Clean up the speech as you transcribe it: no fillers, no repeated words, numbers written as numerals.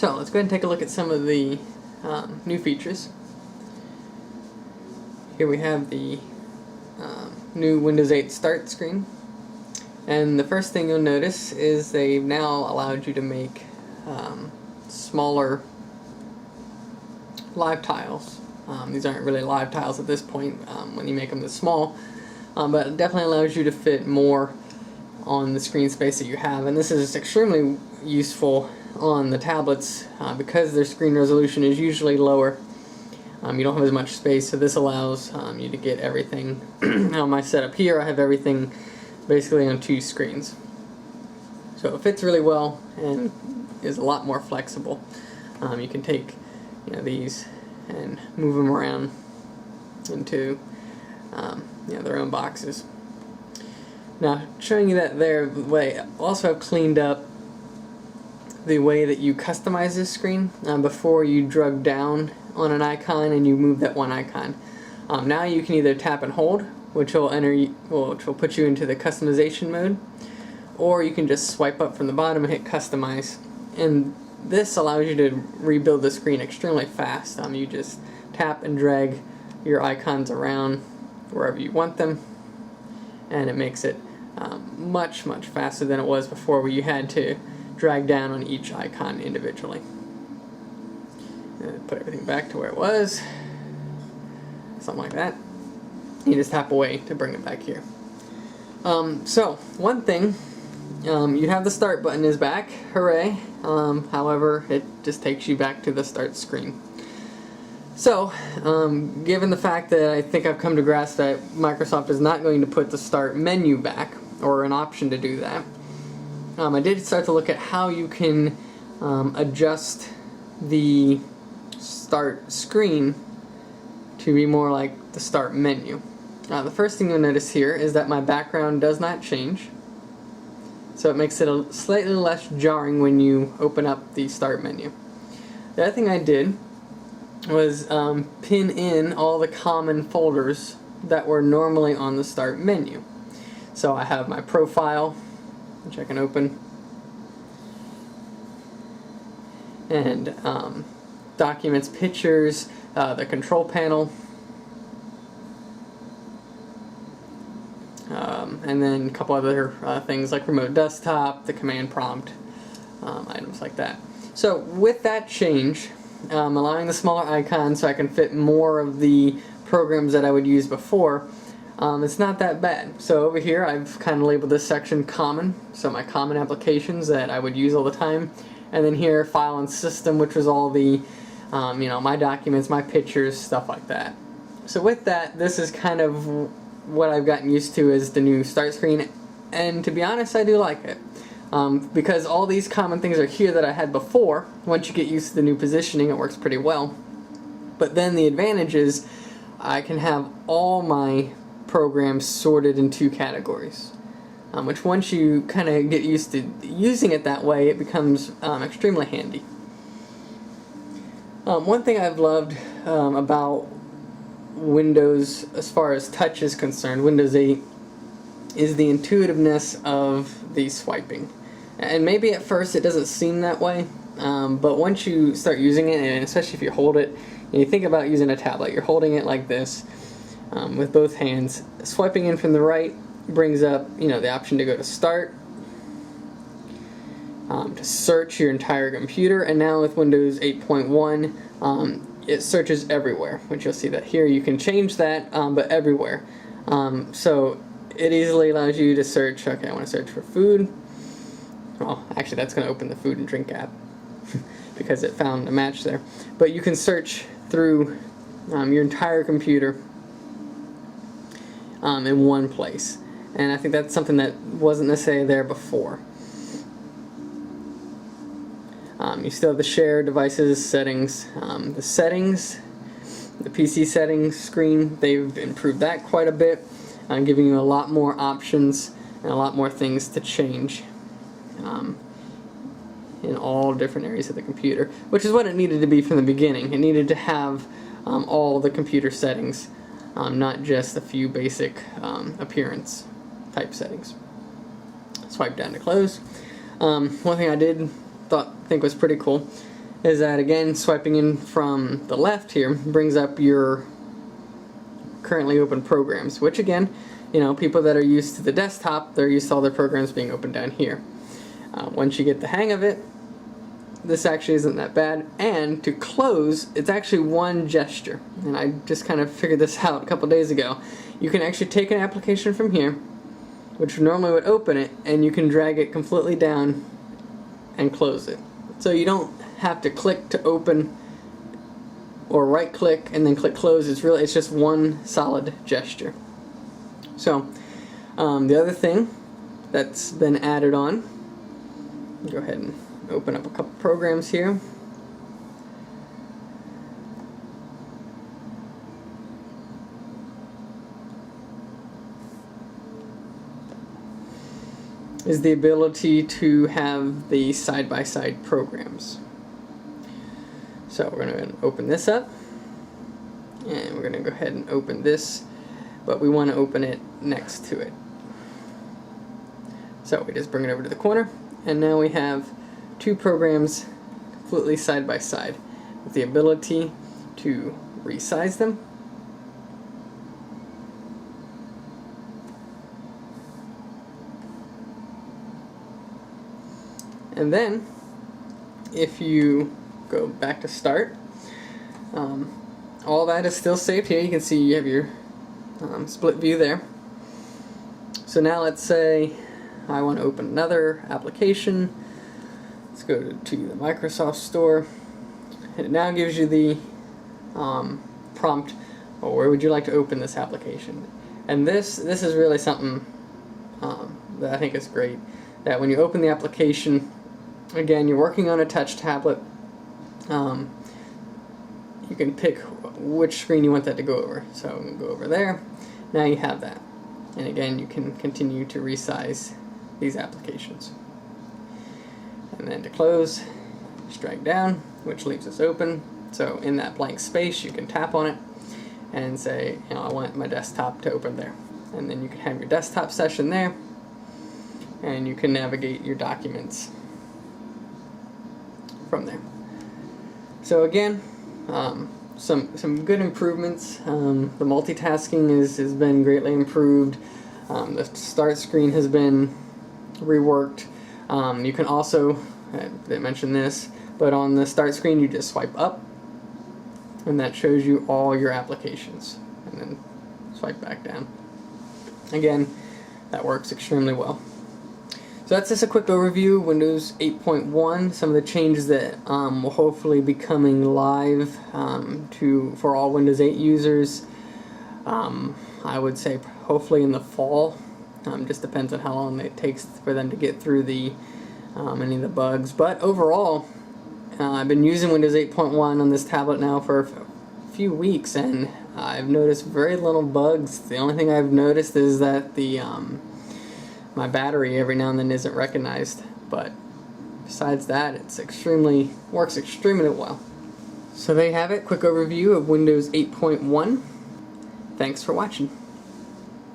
So let's go ahead and take a look at some of the new features. Here we have the new Windows 8 start screen. And the first thing you'll notice is they've now allowed you to make smaller live tiles. These aren't really live tiles at this point when you make them this small, but it definitely allows you to fit more on the screen space that you have. And this is extremely useful on the tablets because their screen resolution is usually lower. You don't have as much space, so this allows you to get everything. On my setup here, I have everything basically on 2 screens. So it fits really well and is a lot more flexible. You can take these and move them around into their own boxes. Now, showing you that there, I also have cleaned up the way that you customize this screen. Before you drug down on an icon and you move that one icon. Now you can either tap and hold, which will put you into the customization mode, or you can just swipe up from the bottom and hit customize. And this allows you to rebuild the screen extremely fast. You just tap and drag your icons around wherever you want them, and it makes it much faster than it was before, where you had to drag down on each icon individually. Put everything back to where it was, something like that. You just tap away to bring it back here. So one thing, you have the start button is back, hooray. However, it just takes you back to the start screen. So, given the fact that I think I've come to grasp that Microsoft is not going to put the start menu back, or an option to do that, I did start to look at how you can adjust the start screen to be more like the start menu. The first thing you'll notice here is that my background does not change, so it makes it slightly less jarring when you open up the start menu. The other thing I did was pin in all the common folders that were normally on the start menu. So I have my profile, which I can open, and documents, pictures, the control panel, and then a couple other things like remote desktop, the command prompt, items like that. So with that change, allowing the smaller icon so I can fit more of the programs that I would use before, it's not that bad. So over here I've kind of labeled this section common, so my common applications that I would use all the time, and then here file and system, which was all the my documents, my pictures, stuff like that. So with that, this is kind of what I've gotten used to as the new start screen, and to be honest, I do like it. Because all these common things are here that I had before. Once you get used to the new positioning, it works pretty well. But then the advantage is I can have all my programs sorted in 2 categories, which once you kind of get used to using it that way, it becomes extremely handy. One thing I've loved about Windows, as far as touch is concerned, Windows 8, is the intuitiveness of the swiping. And maybe at first it doesn't seem that way, but once you start using it, and especially if you hold it, and you think about using a tablet, you're holding it like this with both hands. Swiping in from the right brings up the option to go to start, to search your entire computer, and now with Windows 8.1 it searches everywhere, which you'll see that here. You can change that, but everywhere. So it easily allows you to search. Okay, I want to search for food. Well, actually that's going to open the food and drink app because it found a match there. But you can search through your entire computer in one place, and I think that's something that wasn't necessarily there before. You still have the share devices settings, the settings, the PC settings screen. They've improved that quite a bit, giving you a lot more options and a lot more things to change in all different areas of the computer, which is what it needed to be from the beginning. It needed to have all the computer settings, not just a few basic appearance type settings. Swipe down to close. One thing I did think was pretty cool is that, again, swiping in from the left here brings up your currently open programs, which again, you know, people that are used to the desktop, they're used to all their programs being open down here. Once you get the hang of it, this actually isn't that bad. And to close, it's actually one gesture. And I just kind of figured this out a couple days ago. You can actually take an application from here, which normally would open it, and you can drag it completely down and close it. So you don't have to click to open or right click and then click close. It's just one solid gesture. So the other thing that's been added on, go ahead and open up a couple programs here. Is the ability to have the side-by-side programs. So we're going to open this up, and we're going to go ahead and open this, but we want to open it next to it. So we just bring it over to the corner, and now we have two programs completely side by side with the ability to resize them. And then if you go back to start, all that is still saved here. You can see you have your split view there. So now let's say I want to open another application. Let's go to the Microsoft Store, and it now gives you the prompt, well, where would you like to open this application? And this is really something that I think is great, that when you open the application, again, you're working on a touch tablet, you can pick which screen you want that to go over. So I'm going to go over there. Now you have that. And again, you can continue to resize these applications. And then to close, just drag down, which leaves us open. So in that blank space, you can tap on it and say, you know, I want my desktop to open there. And then you can have your desktop session there, and you can navigate your documents from there. So again, some good improvements. The multitasking has been greatly improved. The start screen has been reworked. You can also, I didn't mention this, but on the start screen you just swipe up, and that shows you all your applications, and then swipe back down. Again, that works extremely well. So that's just a quick overview of Windows 8.1, some of the changes that will hopefully be coming live for all Windows 8 users. I would say hopefully in the fall. Just depends on how long it takes for them to get through the any of the bugs. But overall, I've been using Windows 8.1 on this tablet now for a few weeks, and I've noticed very little bugs. The only thing I've noticed is that the my battery every now and then isn't recognized, but besides that, works extremely well. So there you have it, quick overview of Windows 8.1. Thanks for watching.